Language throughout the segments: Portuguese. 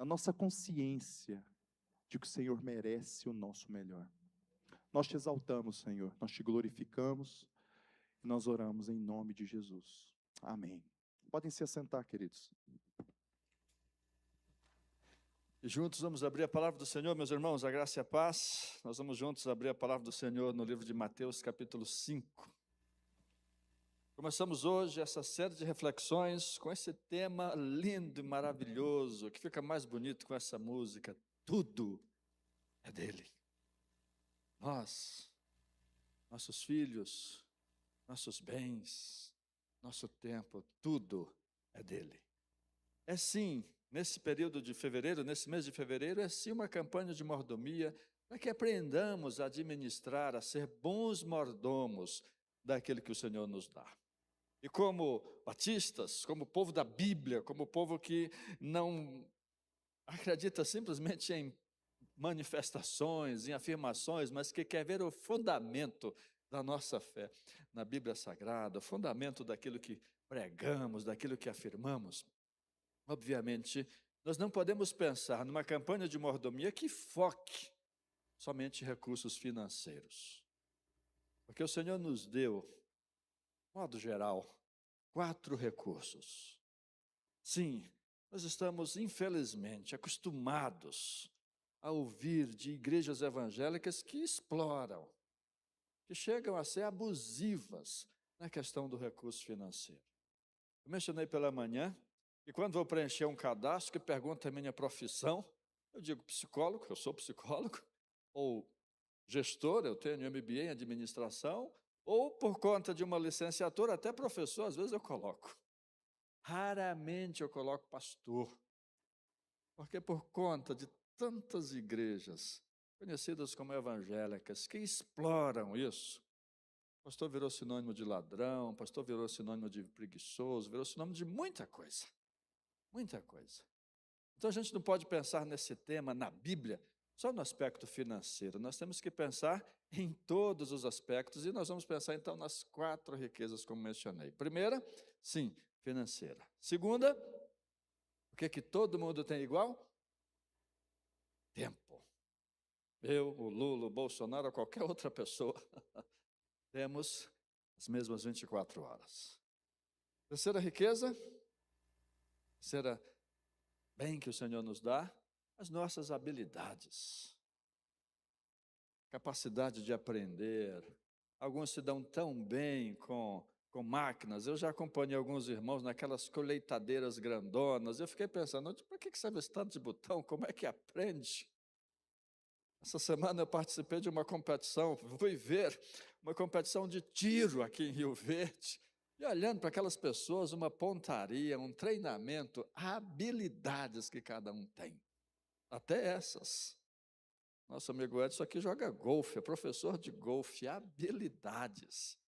na nossa consciência de que o Senhor merece o nosso melhor. Nós te exaltamos, Senhor, nós te glorificamos e nós oramos em nome de Jesus. Amém. Podem se assentar, queridos. E juntos vamos abrir a palavra do Senhor, meus irmãos, a graça e a paz. Nós vamos juntos abrir a palavra do Senhor no livro de Mateus, capítulo 5. Começamos hoje essa série de reflexões com esse tema lindo e maravilhoso, que fica mais bonito com essa música. Tudo é dele. Nós, nossos filhos, nossos bens, nosso tempo, tudo é dele. É sim, nesse período de fevereiro, nesse mês de fevereiro, é sim uma campanha de mordomia para que aprendamos a administrar, a ser bons mordomos daquilo que o Senhor nos dá. E como batistas, como povo da Bíblia, como povo que não acredita simplesmente em manifestações, em afirmações, mas que quer ver o fundamento da nossa fé na Bíblia Sagrada, o fundamento daquilo que pregamos, daquilo que afirmamos. Obviamente, nós não podemos pensar numa campanha de mordomia que foque somente em recursos financeiros. Porque o Senhor nos deu, de modo geral, 4 recursos. Sim, nós estamos, infelizmente, acostumados a ouvir de igrejas evangélicas que exploram, que chegam a ser abusivas na questão do recurso financeiro. Eu mencionei pela manhã que quando vou preencher um cadastro que pergunta a minha profissão, eu digo psicólogo, eu sou psicólogo, ou gestor, eu tenho MBA em administração, ou por conta de uma licenciatura, até professor, às vezes eu coloco. Raramente eu coloco pastor, porque por conta de tantas igrejas, conhecidas como evangélicas, que exploram isso, pastor virou sinônimo de ladrão, pastor virou sinônimo de preguiçoso, virou sinônimo de muita coisa. Muita coisa. Então a gente não pode pensar nesse tema na Bíblia só no aspecto financeiro. Nós temos que pensar em todos os aspectos e nós vamos pensar então nas 4 riquezas como mencionei. Primeira, sim, financeira. Segunda, o que todo mundo tem igual? Tempo. Eu, o Lula, o Bolsonaro, ou qualquer outra pessoa, temos as mesmas 24 horas. Terceira riqueza, terceira bem que o Senhor nos dá, as nossas habilidades, capacidade de aprender. Alguns se dão tão bem com máquinas. Eu já acompanhei alguns irmãos naquelas colheitadeiras grandonas. Eu fiquei pensando, para que serve esse tanto de botão? Como é que aprende? Essa semana eu participei de uma competição, fui ver uma competição de tiro aqui em Rio Verde. E olhando para aquelas pessoas, uma pontaria, um treinamento, habilidades que cada um tem. Até essas. Nosso amigo Edson aqui joga golfe, é professor de golfe, habilidades.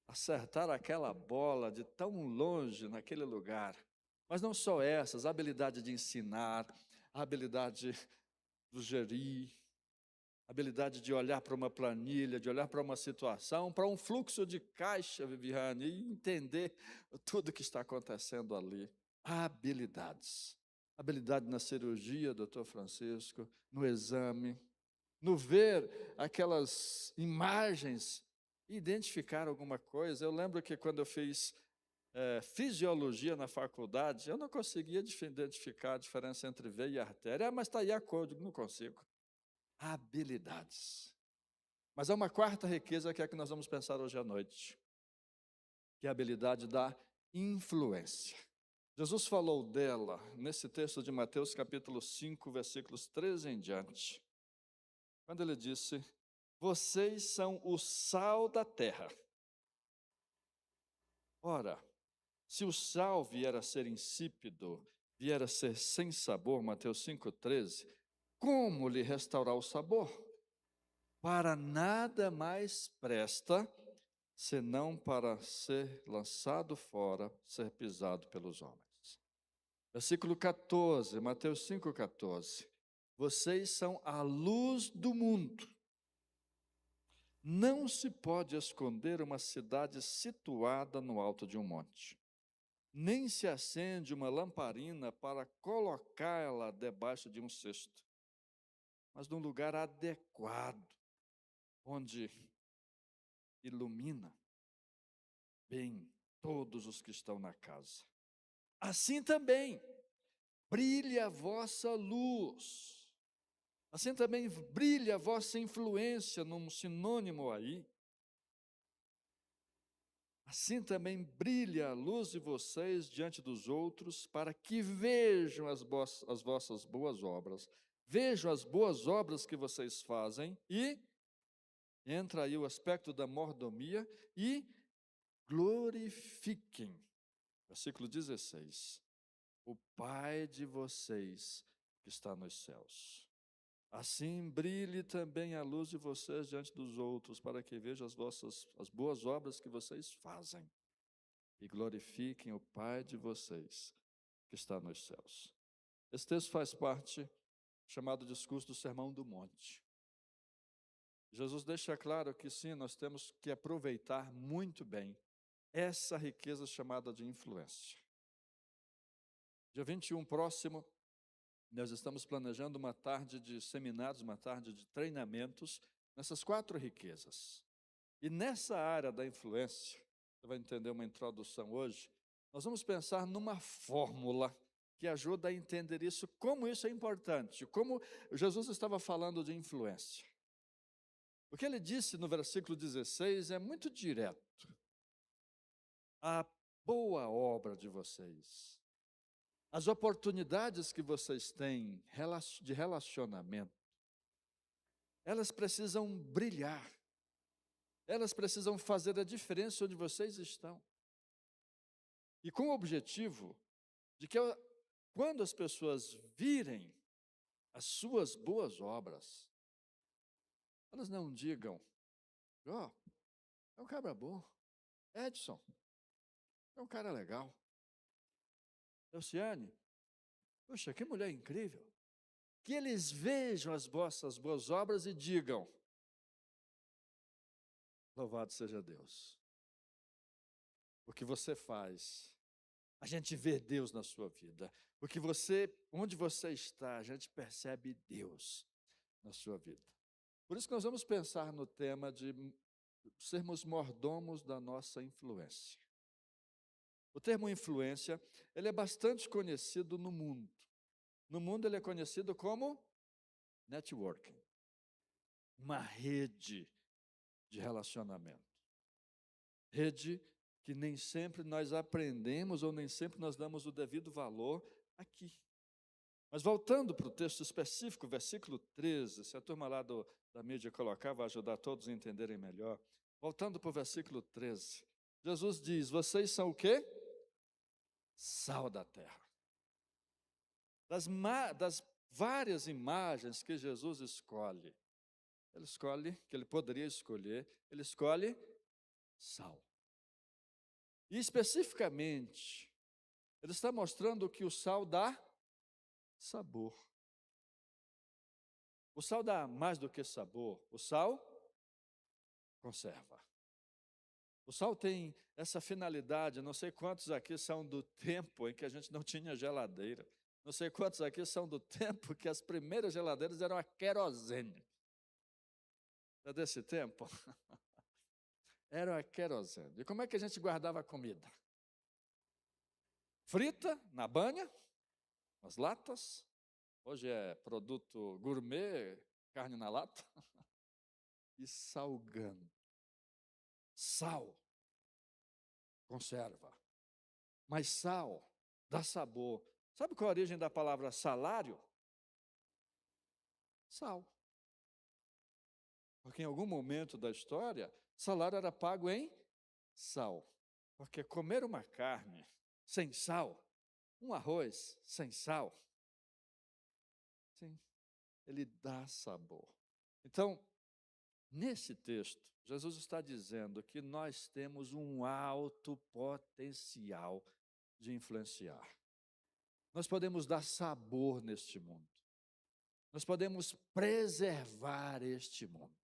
Acertar aquela bola de tão longe naquele lugar. Mas não só essas, a habilidade de ensinar, a habilidade de gerir, a habilidade de olhar para uma planilha, de olhar para uma situação, para um fluxo de caixa, Viviane, e entender tudo que está acontecendo ali. Habilidades. Habilidade na cirurgia, doutor Francisco, no exame, no ver aquelas imagens, identificar alguma coisa. Eu lembro que quando eu fiz fisiologia na faculdade, eu não conseguia identificar a diferença entre veia e artéria. Mas está aí a cor, não consigo. Habilidades. Mas há uma 4ª riqueza que é a que nós vamos pensar hoje à noite, que é a habilidade da influência. Jesus falou dela nesse texto de Mateus capítulo 5, versículos 13 em diante, quando ele disse, vocês são o sal da terra. Ora, se o sal vier a ser insípido, vier a ser sem sabor, Mateus 5,13, como lhe restaurar o sabor? Para nada mais presta, senão para ser lançado fora, ser pisado pelos homens. Versículo 14, Mateus 5,14. Vocês são a luz do mundo. Não se pode esconder uma cidade situada no alto de um monte. nem se acende uma lamparina para colocá-la debaixo de um cesto, mas num lugar adequado, onde ilumina bem todos os que estão na casa. Assim também brilhe a vossa luz, assim também brilhe a vossa influência, num sinônimo aí. Assim também brilha a luz de vocês diante dos outros, para que vejam as vossas boas obras, vejam as boas obras que vocês fazem, e entra aí o aspecto da mordomia, e glorifiquem, versículo 16, o Pai de vocês que está nos céus. Assim brilhe também a luz de vocês diante dos outros, para que vejam as boas obras que vocês fazem, e glorifiquem o Pai de vocês que está nos céus. Esse texto faz parte do chamado discurso do Sermão do Monte. Jesus deixa claro que sim, nós temos que aproveitar muito bem essa riqueza chamada de influência. Dia 21 próximo, nós estamos planejando uma tarde de seminários, uma tarde de treinamentos, nessas 4 riquezas. E nessa área da influência, você vai entender uma introdução hoje, nós vamos pensar numa fórmula que ajuda a entender isso, como isso é importante, como Jesus estava falando de influência. O que ele disse no versículo 16 é muito direto. A boa obra de vocês, as oportunidades que vocês têm de relacionamento, elas precisam brilhar, elas precisam fazer a diferença onde vocês estão. E com o objetivo de que quando as pessoas virem as suas boas obras, elas não digam: ó, é um cara bom, Edson, é um cara legal, Luciane, puxa, que mulher incrível. Que eles vejam as vossas boas obras e digam: louvado seja Deus. O que você faz, a gente vê Deus na sua vida. Onde você está, a gente percebe Deus na sua vida. Por isso que nós vamos pensar no tema de sermos mordomos da nossa influência. O termo influência, ele é bastante conhecido no mundo. No mundo ele é conhecido como networking, uma rede de relacionamento. Rede que nem sempre nós aprendemos ou nem sempre nós damos o devido valor aqui. Mas voltando para o texto específico, versículo 13, se a turma lá da mídia colocar, vai ajudar todos a entenderem melhor. Voltando para o versículo 13, Jesus diz: vocês são o quê? Sal da terra. Das várias imagens que Jesus escolhe, ele escolhe, que ele poderia escolher, ele escolhe sal. E especificamente, ele está mostrando que o sal dá sabor. O sal dá mais do que sabor, o sal conserva. O sal tem essa finalidade, não sei quantos aqui são do tempo em que a gente não tinha geladeira. Não sei quantos aqui são do tempo que as primeiras geladeiras eram a querosene. É desse tempo? Era a querosene. E como é que a gente guardava a comida? Frita, na banha, nas latas. Hoje é produto gourmet, carne na lata. E salgando. Sal conserva. Mas sal dá sabor. Sabe qual é a origem da palavra salário? Sal. Porque em algum momento da história, salário era pago em sal. Porque comer uma carne sem sal, um arroz sem sal, sim, ele dá sabor. Então, nesse texto, Jesus está dizendo que nós temos um alto potencial de influenciar. Nós podemos dar sabor neste mundo. Nós podemos preservar este mundo.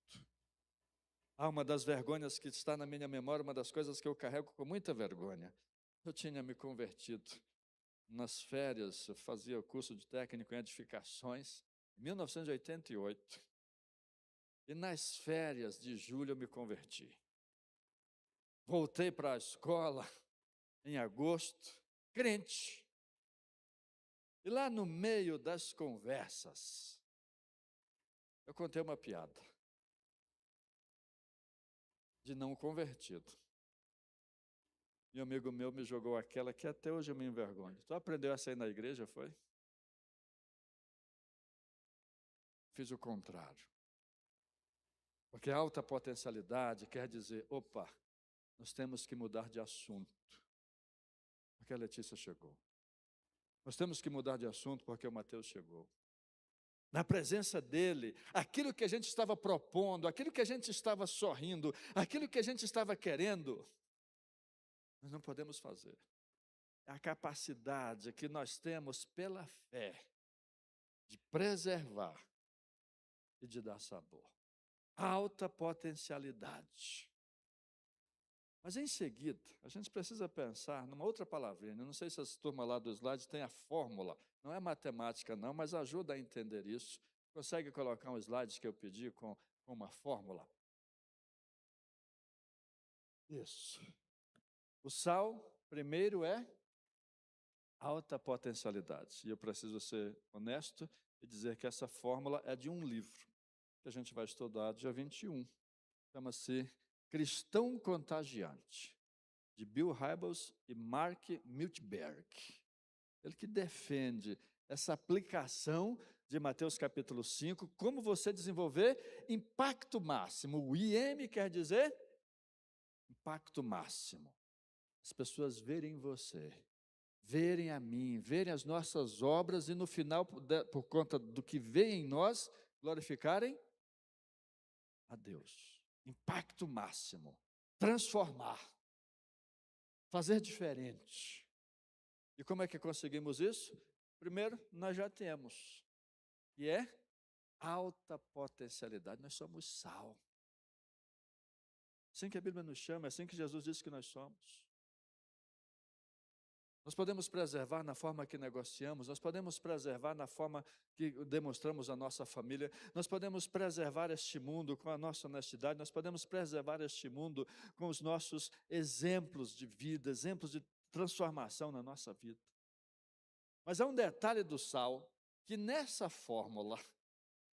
Uma das vergonhas que está na minha memória, uma das coisas que eu carrego com muita vergonha, Eu tinha me convertido nas férias, eu fazia o curso de técnico em edificações, em 1988. E nas férias de julho eu me converti. Voltei para a escola em agosto, crente. E lá no meio das conversas, eu contei uma piada de não convertido. E um amigo meu me jogou aquela que até hoje eu me envergonho. Tu aprendeu essa aí na igreja, foi? Fiz o contrário. Porque alta potencialidade quer dizer, opa, nós temos que mudar de assunto. Porque a Letícia chegou. Nós temos que mudar de assunto porque o Mateus chegou. Na presença dele, aquilo que a gente estava propondo, aquilo que a gente estava sorrindo, aquilo que a gente estava querendo, nós não podemos fazer. É a capacidade que nós temos pela fé de preservar e de dar sabor. Alta potencialidade. Mas em seguida, a gente precisa pensar numa outra palavrinha. Eu não sei se essa turma lá do slide tem a fórmula. Não é matemática não, mas ajuda a entender isso. Consegue colocar um slide que eu pedi com uma fórmula? Isso. O sal, primeiro, é alta potencialidade. E eu preciso ser honesto e dizer que essa fórmula é de um livro que a gente vai estudar dia 21. Chama-se Cristão Contagiante, de Bill Hybels e Mark Miltberg. Ele que defende essa aplicação de Mateus capítulo 5, como você desenvolver impacto máximo. O IM quer dizer impacto máximo. As pessoas verem você, verem a mim, verem as nossas obras e no final, por conta do que veem em nós, glorificarem a Deus. Impacto máximo. Transformar. Fazer diferente. E como é que conseguimos isso? Primeiro, nós já temos. E é alta potencialidade. Nós somos sal. Assim que a Bíblia nos chama, é assim que Jesus disse que nós somos. Nós podemos preservar na forma que negociamos, nós podemos preservar na forma que demonstramos a nossa família, nós podemos preservar este mundo com a nossa honestidade, nós podemos preservar este mundo com os nossos exemplos de vida, exemplos de transformação na nossa vida. Mas há um detalhe do sal, que nessa fórmula,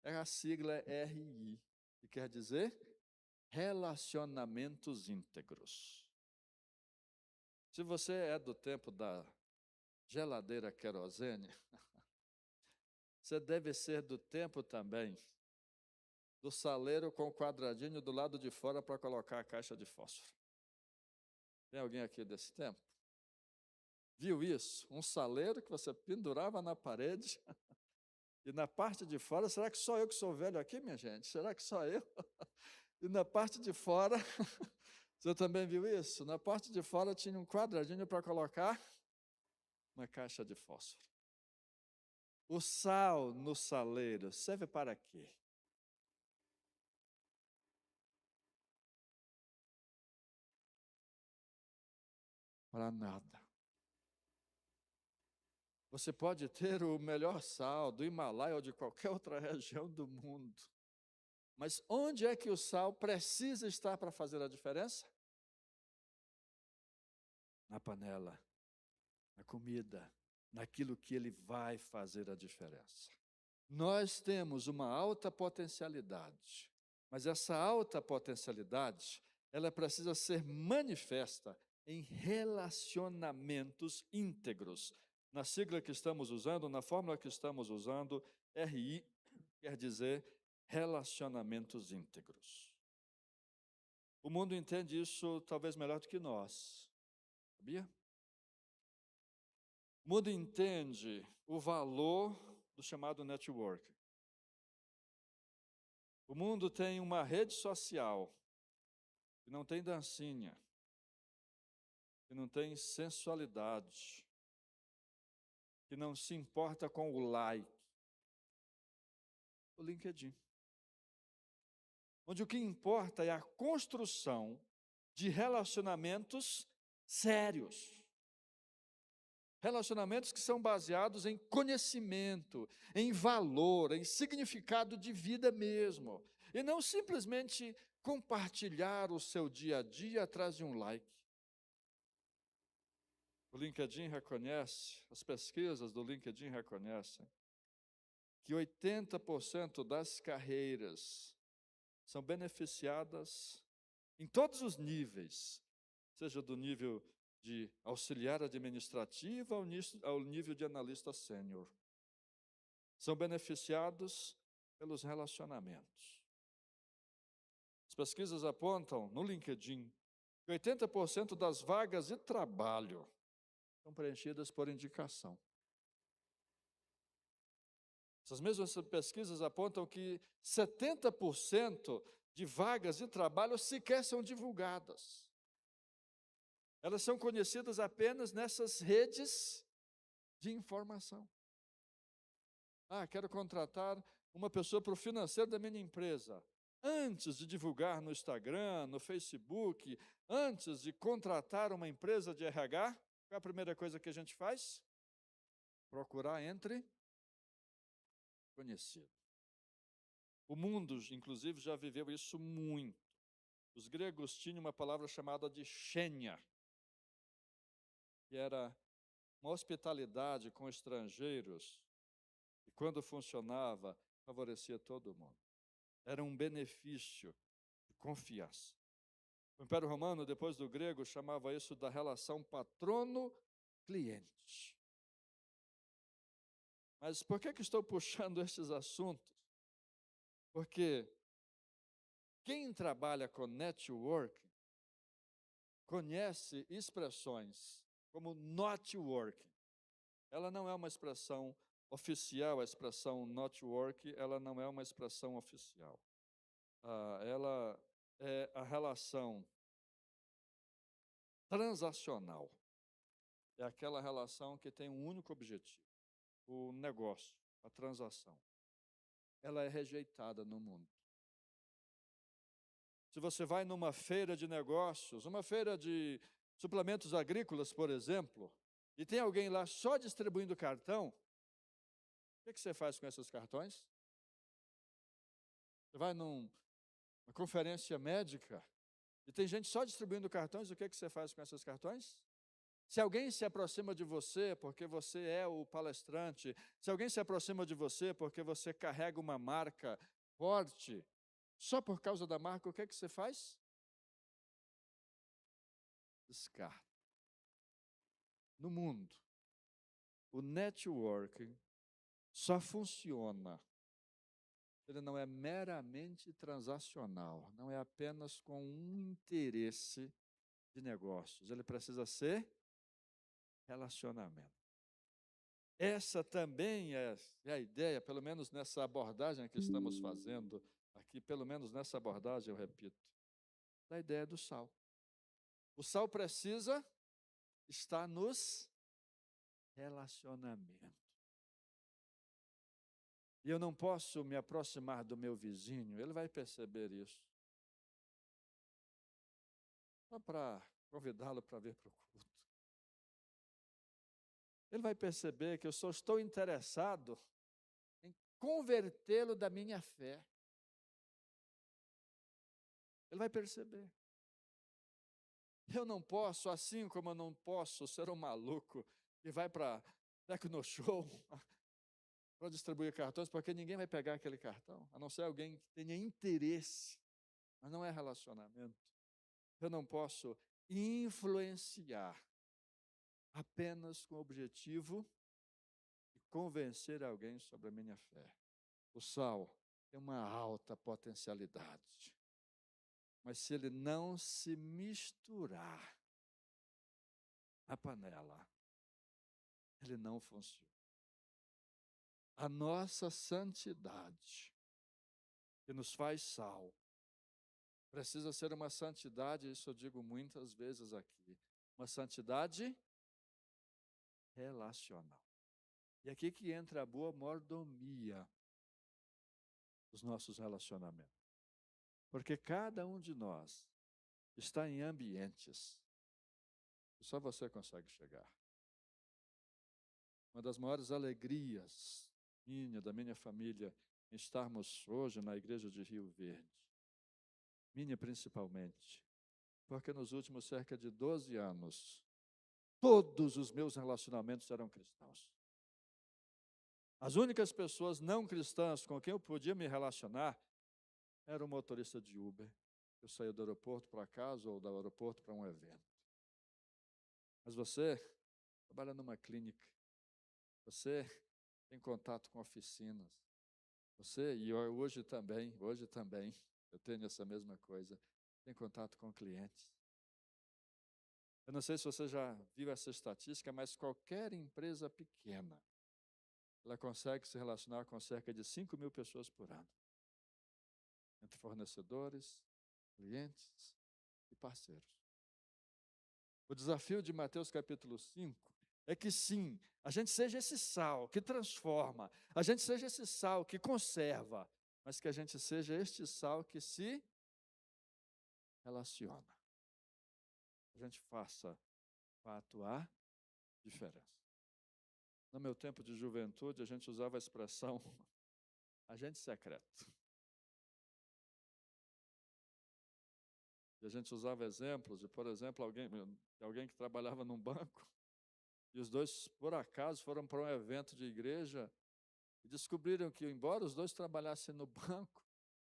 a sigla é RI, que quer dizer relacionamentos íntegros. Se você é do tempo da geladeira querosene, você deve ser do tempo também do saleiro com o quadradinho do lado de fora para colocar a caixa de fósforo. Tem alguém aqui desse tempo? Viu isso? Um saleiro que você pendurava na parede e na parte de fora, será que só eu que sou velho aqui, minha gente? Será que só eu? E na parte de fora, você também viu isso? Na parte de fora tinha um quadradinho para colocar uma caixa de fósforo. O sal no saleiro serve para quê? Para nada. Você pode ter o melhor sal do Himalaia ou de qualquer outra região do mundo. Mas onde é que o sal precisa estar para fazer a diferença? Na panela, na comida, naquilo que ele vai fazer a diferença. Nós temos uma alta potencialidade, mas essa alta potencialidade, ela precisa ser manifesta em relacionamentos íntegros. Na sigla que estamos usando, na fórmula que estamos usando, RI quer dizer relacionamentos íntegros. O mundo entende isso talvez melhor do que nós, sabia? O mundo entende o valor do chamado network. O mundo tem uma rede social que não tem dancinha, que não tem sensualidade, que não se importa com o like. O LinkedIn. Onde o que importa é a construção de relacionamentos sérios. Relacionamentos que são baseados em conhecimento, em valor, em significado de vida mesmo. E não simplesmente compartilhar o seu dia a dia atrás de um like. O LinkedIn reconhece, as pesquisas do LinkedIn reconhecem que 80% das carreiras são beneficiadas em todos os níveis, seja do nível de auxiliar administrativo ao nível de analista sênior. São beneficiados pelos relacionamentos. As pesquisas apontam no LinkedIn que 80% das vagas de trabalho são preenchidas por indicação. Essas mesmas pesquisas apontam que 70% de vagas de trabalho sequer são divulgadas. Elas são conhecidas apenas nessas redes de informação. Quero contratar uma pessoa para o financeiro da minha empresa. Antes de divulgar no Instagram, no Facebook, antes de contratar uma empresa de RH, qual é a primeira coisa que a gente faz? Procurar entre conhecidos. O mundo, inclusive, já viveu isso muito. Os gregos tinham uma palavra chamada de xênia, que era uma hospitalidade com estrangeiros, e quando funcionava, favorecia todo mundo. Era um benefício de confiança. O Império Romano, depois do grego, chamava isso da relação patrono-cliente. Mas por que estou puxando esses assuntos? Porque quem trabalha com network conhece expressões como not working. Ela não é uma expressão oficial, a expressão not work, ela não é uma expressão oficial. Ela é a relação transacional. É aquela relação que tem um único objetivo, o negócio, a transação. Ela é rejeitada no mundo. Se você vai numa feira de negócios, uma feira de suplementos agrícolas, por exemplo, e tem alguém lá só distribuindo cartão, o que você faz com esses cartões? Você vai numa conferência médica e tem gente só distribuindo cartões, o que você faz com esses cartões? Se alguém se aproxima de você porque você é o palestrante, se alguém se aproxima de você porque você carrega uma marca forte, só por causa da marca, o que você faz? Descarta. No mundo, o networking só funciona. Ele não é meramente transacional, não é apenas com um interesse de negócios. Ele precisa ser relacionamento. Essa também é a ideia, pelo menos nessa abordagem que estamos fazendo aqui, pelo menos nessa abordagem, eu repito, da ideia do sal. O sal precisa estar nos relacionamentos. E eu não posso me aproximar do meu vizinho, ele vai perceber isso. Só para convidá-lo para vir para o culto. Ele vai perceber que eu só estou interessado em convertê-lo da minha fé. Ele vai perceber. Eu não posso, assim como eu não posso ser um maluco que vai para Tecnoshow para distribuir cartões, porque ninguém vai pegar aquele cartão, a não ser alguém que tenha interesse, mas não é relacionamento. Eu não posso influenciar apenas com o objetivo de convencer alguém sobre a minha fé. O sal tem uma alta potencialidade, mas se ele não se misturar na panela, ele não funciona. A nossa santidade, que nos faz sal, precisa ser uma santidade, isso eu digo muitas vezes aqui, uma santidade relacional. E aqui que entra a boa mordomia dos nossos relacionamentos. Porque cada um de nós está em ambientes que só você consegue chegar. Uma das maiores alegrias da minha família, em estarmos hoje na igreja de Rio Verde. Minha principalmente, porque nos últimos cerca de 12 anos, todos os meus relacionamentos eram cristãos. As únicas pessoas não cristãs com quem eu podia me relacionar era o motorista de Uber. Eu saía do aeroporto para casa ou do aeroporto para um evento. Mas você trabalha numa clínica, você tem contato com oficinas, você, e hoje também, eu tenho essa mesma coisa, tem contato com clientes. Eu não sei se você já viu essa estatística, mas qualquer empresa pequena, ela consegue se relacionar com cerca de 5.000 pessoas por ano, entre fornecedores, clientes e parceiros. O desafio de Mateus capítulo 5 é que sim, a gente seja esse sal que transforma, a gente seja esse sal que conserva, mas que a gente seja este sal que se relaciona. A gente faça fato a diferença. No meu tempo de juventude, a gente usava a expressão agente secreto. E a gente usava exemplos de, por exemplo, alguém que trabalhava num banco, e os dois, por acaso, foram para um evento de igreja e descobriram que, embora os dois trabalhassem no banco,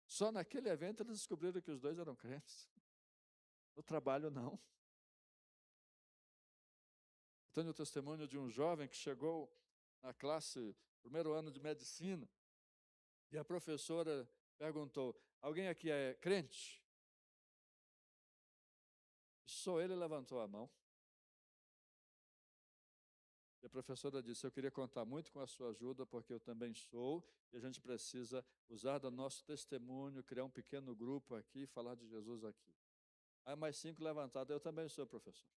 só naquele evento eles descobriram que os dois eram crentes. No trabalho, não. Eu tenho o testemunho de um jovem que chegou na classe, primeiro ano de medicina, e a professora perguntou: alguém aqui é crente? Só ele levantou a mão. E a professora disse: eu queria contar muito com a sua ajuda, porque eu também sou, e a gente precisa usar do nosso testemunho, criar um pequeno grupo aqui e falar de Jesus aqui. Aí mais 5 levantados: eu também sou, professor.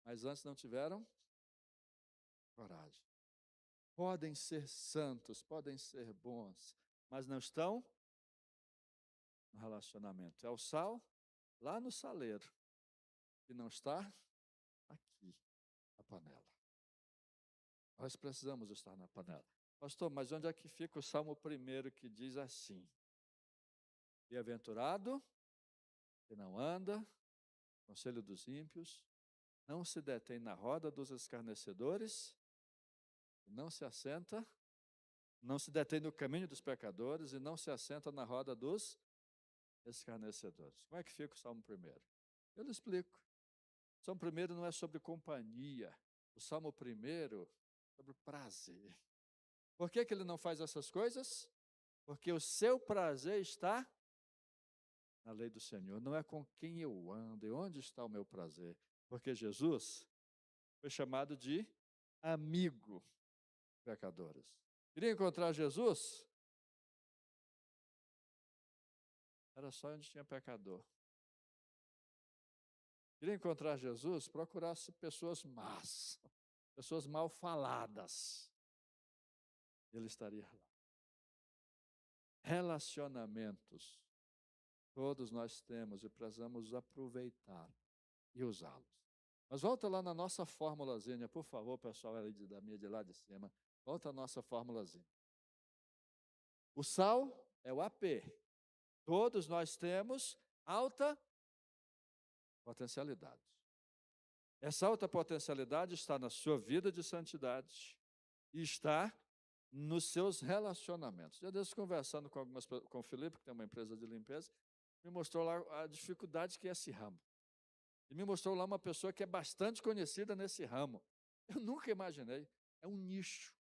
Mas antes não tiveram coragem. Podem ser santos, podem ser bons, mas não estão no relacionamento. É o sal lá no saleiro, e não está aqui, na panela. Nós precisamos estar na panela. Pastor, mas onde é que fica o Salmo 1 que diz assim: bem-aventurado que não anda no conselho dos ímpios, não se detém na roda dos escarnecedores, não se assenta, não se detém no caminho dos pecadores e não se assenta na roda dos escarnecedores. Como é que fica o Salmo 1? Eu lhe explico. O Salmo 1 não é sobre companhia. O Salmo 1 é sobre prazer. Por que ele não faz essas coisas? Porque o seu prazer está na lei do Senhor. Não é com quem eu ando e onde está o meu prazer. Porque Jesus foi chamado de amigo pecadores. Queria encontrar Jesus? Era só onde tinha pecador. Queria encontrar Jesus? Procurasse pessoas más, pessoas mal faladas. Ele estaria lá. Relacionamentos, todos nós temos e precisamos aproveitar e usá-los. Mas volta lá na nossa formulazinha, por favor, pessoal ali da minha de lá de cima. Volta a nossa formulazinha. O sal é o AP. Todos nós temos alta potencialidade. Essa alta potencialidade está na sua vida de santidade e está nos seus relacionamentos. Já desde conversando com o Felipe, que tem uma empresa de limpeza, me mostrou lá a dificuldade que é esse ramo. E me mostrou lá uma pessoa que é bastante conhecida nesse ramo. Eu nunca imaginei. É um nicho.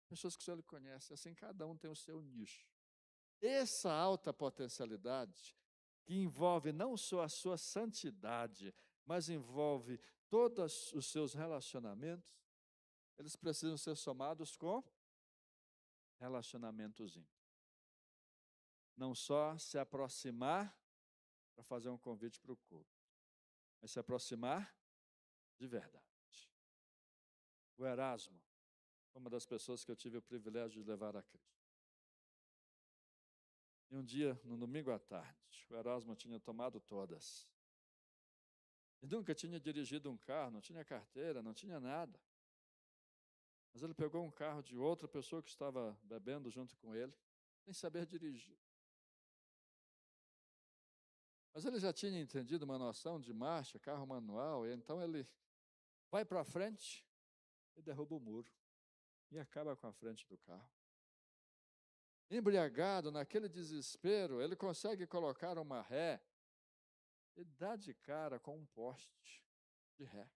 Pessoas que o senhor conhece, assim, cada um tem o seu nicho. Essa alta potencialidade, que envolve não só a sua santidade, mas envolve todos os seus relacionamentos, eles precisam ser somados com relacionamentos íntimos. Não só se aproximar para fazer um convite para o culto, mas se aproximar de verdade. O Erasmo, uma das pessoas que eu tive o privilégio de levar a Cristo. E um dia, no domingo à tarde, o Erasmo tinha tomado todas. Ele nunca tinha dirigido um carro, não tinha carteira, não tinha nada. Mas ele pegou um carro de outra pessoa que estava bebendo junto com ele, sem saber dirigir. Mas ele já tinha entendido uma noção de marcha, carro manual, e então ele vai para frente e derruba o muro e acaba com a frente do carro. Embriagado, naquele desespero, ele consegue colocar uma ré e dá de cara com um poste de ré.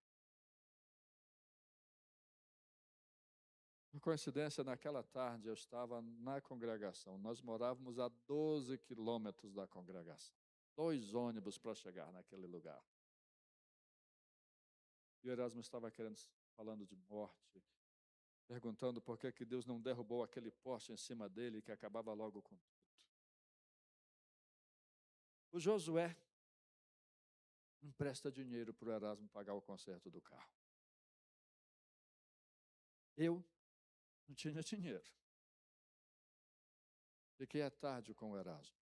Por coincidência, naquela tarde eu estava na congregação. Nós morávamos a 12 quilômetros da congregação. 2 ônibus para chegar naquele lugar. E o Erasmo estava falando de morte, perguntando por que Deus não derrubou aquele poste em cima dele que acabava logo com tudo. O Josué empresta dinheiro para o Erasmo pagar o conserto do carro. Eu não tinha dinheiro. Fiquei à tarde com o Erasmo.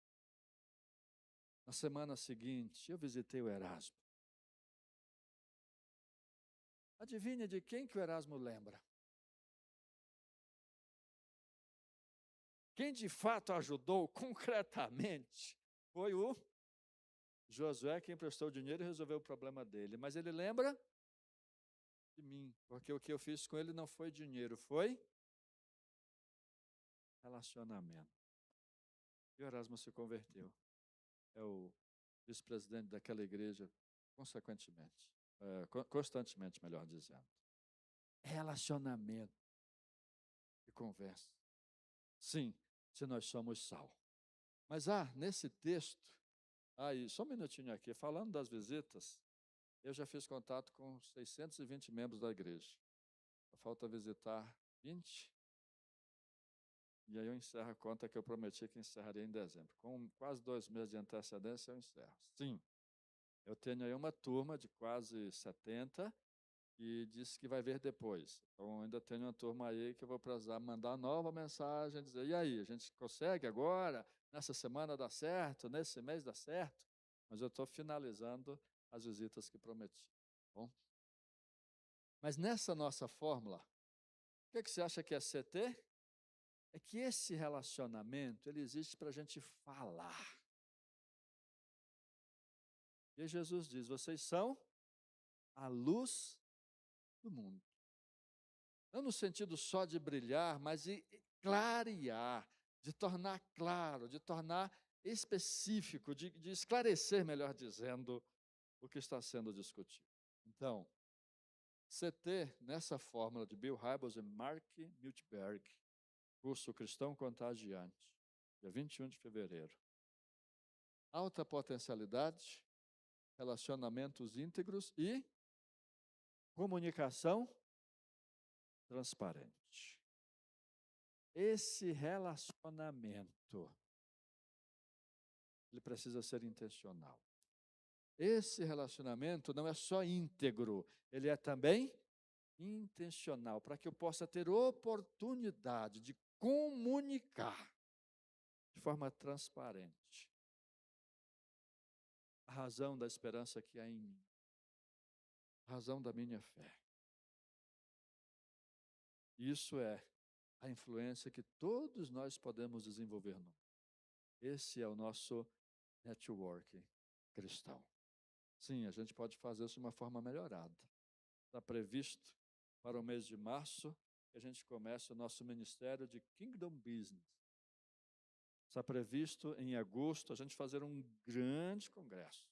Na semana seguinte, eu visitei o Erasmo. Adivinha de quem que o Erasmo lembra? Quem de fato ajudou concretamente foi o Josué, que emprestou dinheiro e resolveu o problema dele. Mas ele lembra de mim, porque o que eu fiz com ele não foi dinheiro, foi relacionamento. E o Erasmo se converteu. É o vice-presidente daquela igreja, constantemente, melhor dizendo. Relacionamento e conversa. Sim, se nós somos sal. Mas nesse texto, e só um minutinho aqui, falando das visitas, eu já fiz contato com 620 membros da igreja. Falta visitar 20. E aí eu encerro a conta que eu prometi que encerraria em dezembro. Com quase 2 meses de antecedência, eu encerro. Sim, eu tenho aí uma turma de quase 70 e disse que vai ver depois. Então, ainda tenho uma turma aí que eu vou precisar mandar nova mensagem, dizer, e aí, a gente consegue agora? Nessa semana dá certo? Nesse mês dá certo? Mas eu estou finalizando as visitas que prometi. Bom? Mas nessa nossa fórmula, o que você acha que é CT? É que esse relacionamento, ele existe para a gente falar. E Jesus diz, vocês são a luz do mundo. Não no sentido só de brilhar, mas de clarear, de tornar claro, de tornar específico, de esclarecer, melhor dizendo, o que está sendo discutido. Então, CT, nessa fórmula de Bill Hybels e Mark Miltberg, curso Cristão Contagiante, dia 21 de fevereiro. Alta potencialidade, relacionamentos íntegros e comunicação transparente. Esse relacionamento, ele precisa ser intencional. Esse relacionamento não é só íntegro, ele é também intencional, para que eu possa ter oportunidade de comunicar de forma transparente a razão da esperança que há em mim, a razão da minha fé. Isso é a influência que todos nós podemos desenvolver no mundo. Esse é o nosso network cristão. Sim, a gente pode fazer isso de uma forma melhorada. Está previsto para o mês de março que a gente comece o nosso ministério de Kingdom Business. Está previsto em agosto a gente fazer um grande congresso.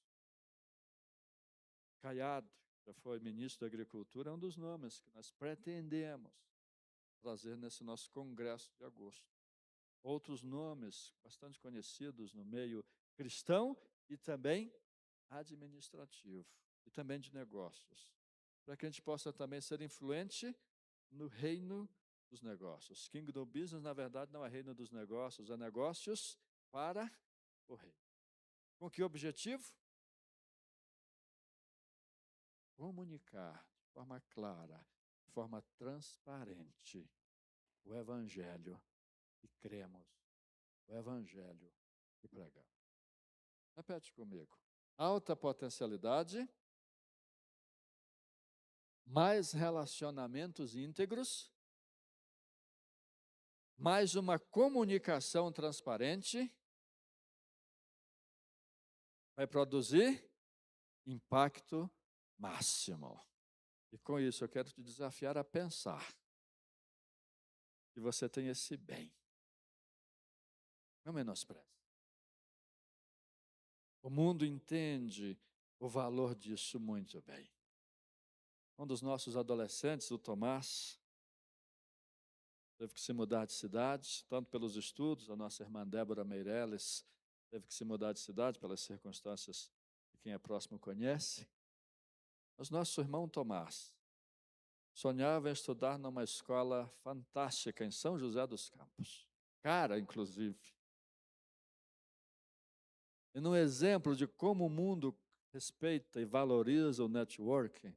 Caiado, já foi ministro da Agricultura, é um dos nomes que nós pretendemos trazer nesse nosso congresso de agosto. Outros nomes bastante conhecidos no meio cristão e também administrativo, e também de negócios, para que a gente possa também ser influente no reino dos negócios. Kingdom Business, na verdade, não é reino dos negócios, é negócios para o reino. Com que objetivo? Comunicar de forma clara, de forma transparente o Evangelho que cremos, o Evangelho que pregamos. Repete comigo. Alta potencialidade, mais relacionamentos íntegros, mais uma comunicação transparente, vai produzir impacto máximo. E com isso eu quero te desafiar a pensar que você tem esse bem. Não menospreze. O mundo entende o valor disso muito bem. Um dos nossos adolescentes, o Tomás, teve que se mudar de cidade, tanto pelos estudos, a nossa irmã Débora Meirelles teve que se mudar de cidade pelas circunstâncias que quem é próximo conhece. Mas nosso irmão Tomás sonhava em estudar numa escola fantástica em São José dos Campos, cara, inclusive. E num exemplo de como o mundo respeita e valoriza o networking,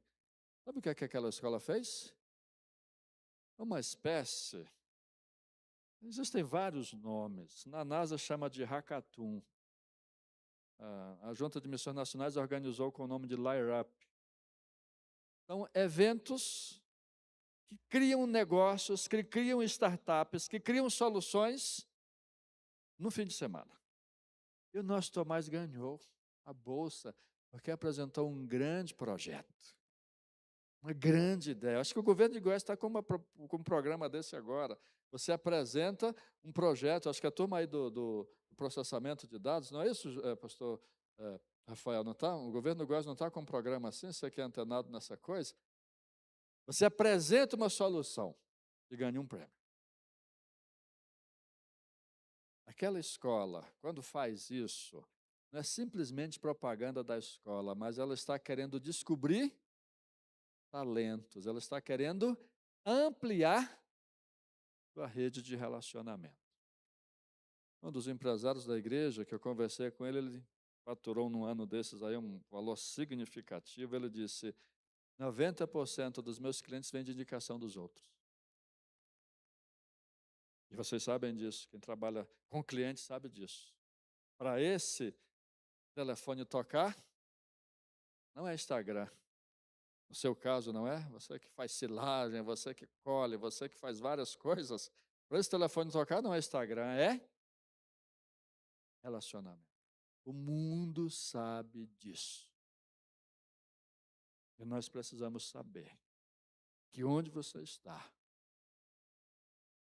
sabe o que aquela escola fez? Uma espécie, existem vários nomes, na NASA chama de hackathon. A Junta de Missões Nacionais organizou com o nome de Light Up. Então, eventos que criam negócios, que criam startups, que criam soluções no fim de semana. E o nosso Tomás ganhou a bolsa, porque apresentou um grande projeto, uma grande ideia. Acho que o governo de Goiás está com um programa desse agora. Você apresenta um projeto, acho que a turma aí do processamento de dados, não é isso, pastor Rafael, não está? O governo de Goiás não está com um programa assim, você que é antenado nessa coisa? Você apresenta uma solução e ganha um prêmio. Aquela escola, quando faz isso, não é simplesmente propaganda da escola, mas ela está querendo descobrir talentos, ela está querendo ampliar sua rede de relacionamento. Um dos empresários da igreja, que eu conversei com ele, ele faturou num ano desses aí um valor significativo, ele disse, 90% dos meus clientes vêm de indicação dos outros. E vocês sabem disso, quem trabalha com clientes sabe disso. Para esse telefone tocar, não é Instagram. No seu caso, não é? Você que faz silagem, você que colhe, você que faz várias coisas. Para esse telefone tocar, não é Instagram, é relacionamento. O mundo sabe disso. E nós precisamos saber que onde você está,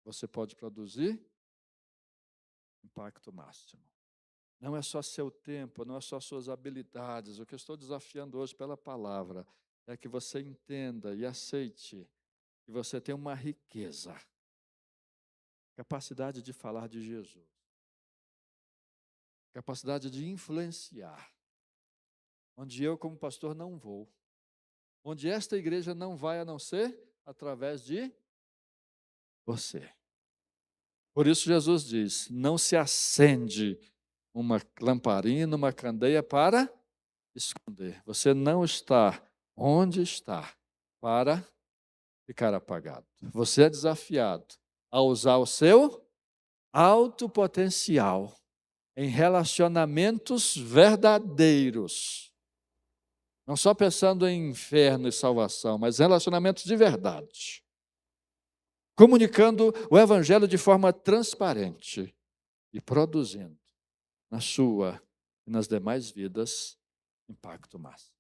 você pode produzir impacto máximo. Não é só seu tempo, não é só suas habilidades. O que eu estou desafiando hoje pela palavra é que você entenda e aceite que você tem uma riqueza, capacidade de falar de Jesus, capacidade de influenciar, onde eu como pastor não vou, onde esta igreja não vai a não ser através de você. Por isso Jesus diz, não se acende uma lamparina, uma candeia para esconder. Você não está onde está para ficar apagado. Você é desafiado a usar o seu alto potencial em relacionamentos verdadeiros. Não só pensando em inferno e salvação, mas relacionamentos de verdade. Comunicando o evangelho de forma transparente e produzindo na sua e nas demais vidas impacto máximo.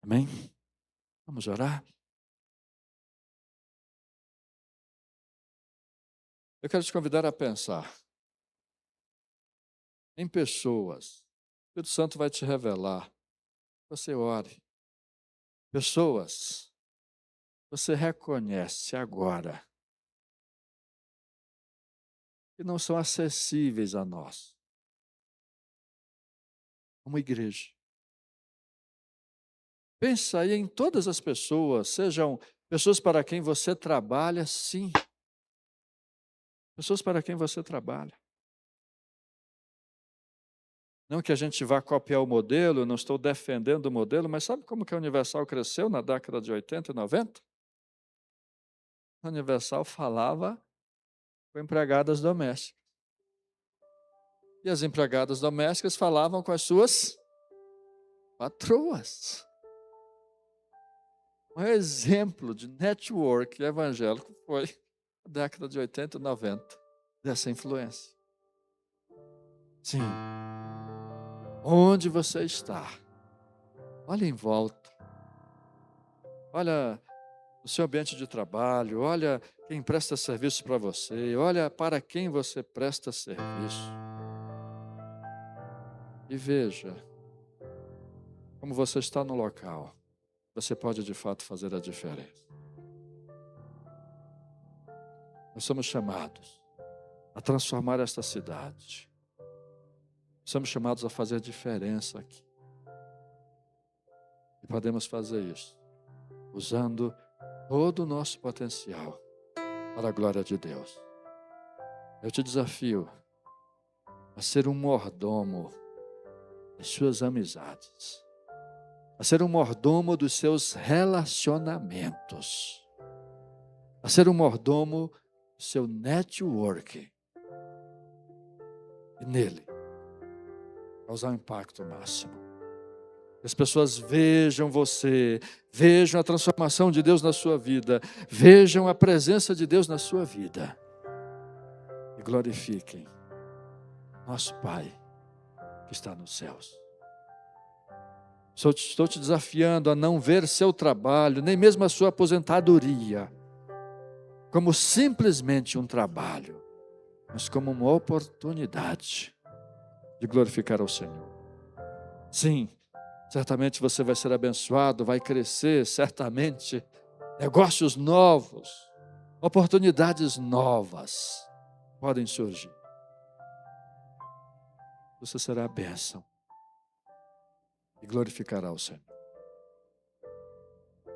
Amém? Vamos orar? Eu quero te convidar a pensar em pessoas. O Espírito Santo vai te revelar. Você ore. Pessoas, você reconhece agora que não são acessíveis a nós, como igreja. Pensa aí em todas as pessoas, sejam pessoas para quem você trabalha, sim. Pessoas para quem você trabalha. Não que a gente vá copiar o modelo, eu não estou defendendo o modelo, mas sabe como que a Universal cresceu na década de 80 e 90? A Universal falava com empregadas domésticas. E as empregadas domésticas falavam com as suas patroas. O maior exemplo de network evangélico foi a década de 80 e 90, dessa influência. Sim. Onde você está? Olha em volta. Olha o seu ambiente de trabalho, olha quem presta serviço para você, olha para quem você presta serviço. E veja como você está no local. Você pode de fato fazer a diferença. Nós somos chamados a transformar esta cidade. Somos chamados a fazer a diferença aqui. E podemos fazer isso usando todo o nosso potencial para a glória de Deus. Eu te desafio a ser um mordomo das suas amizades, a ser um mordomo dos seus relacionamentos, a ser um mordomo do seu network e nele causar um impacto máximo. As pessoas vejam você, vejam a transformação de Deus na sua vida, vejam a presença de Deus na sua vida e glorifiquem nosso Pai que está nos céus. Estou te desafiando a não ver seu trabalho, nem mesmo a sua aposentadoria, como simplesmente um trabalho, mas como uma oportunidade de glorificar ao Senhor. Sim, certamente você vai ser abençoado, vai crescer, certamente, negócios novos, oportunidades novas podem surgir. Você será a bênção e glorificará o Senhor.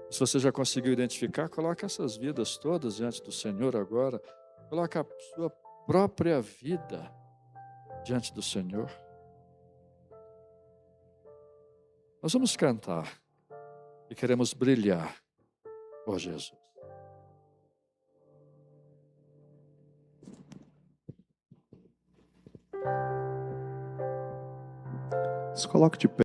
Se você já conseguiu identificar, coloque essas vidas todas diante do Senhor agora. Coloque a sua própria vida diante do Senhor. Nós vamos cantar e queremos brilhar por Jesus. Se coloque de pé.